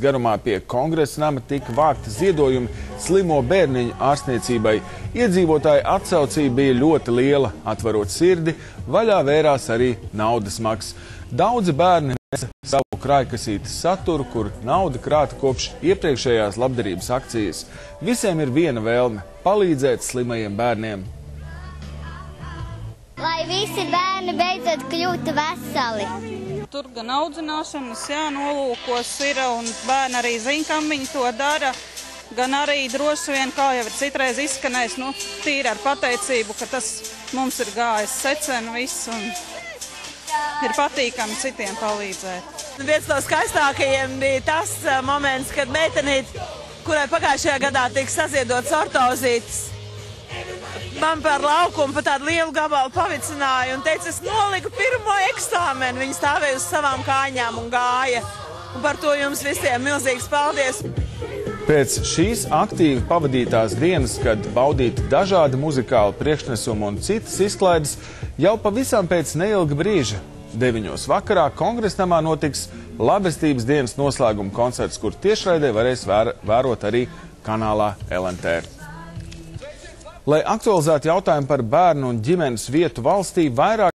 Garumā pie Kongresa nama tika vākti ziedojumi slimo bērniņu ārstniecībai. Iedzīvotāju atsaucība bija ļoti liela. Atverot sirdi, vaļā vērās arī naudas maks. Daudzi bērni nesa savu krājkasītes saturu, kur nauda krāta kopš iepriekšējās labdarības akcijas. Visiem ir viena vēlme – palīdzēt slimajiem bērniem. Lai visi bērni beidzot kļūtu veseli. Tur gan audzināšanas nolūkos ir, un bērni arī zina, kam viņi to dara. Gan arī droši vien, kā jau ir citreiz izskanējis, tīri ar pateicību, ka tas mums ir gājis secen viss un ir patīkami citiem palīdzēt. Viens no skaistākajiem bija tas moments, kad meitenīte, kurai pagājušajā gadā tika saziedots ortozītes, man par laukumu pa tādu lielu gabalu pavicināja un teica, es noliku pirmo eksāmenu. Viņa stāvēja uz savām kājām un gāja. Un par to jums visiem milzīgs paldies. Pēc šīs aktīvi pavadītās dienas, kad baudīti dažādi muzikāli priekšnesumi un citas izklaides, jau pavisam pēc neilga brīža, 9. vakarā, Kongresnamā notiks Labestības dienas noslēguma koncerts, kur tiešraidē varēs vērot arī kanālā LNT. Lai aktualizētu jautājumu par bērnu un ģimenes vietu valstī, vairāk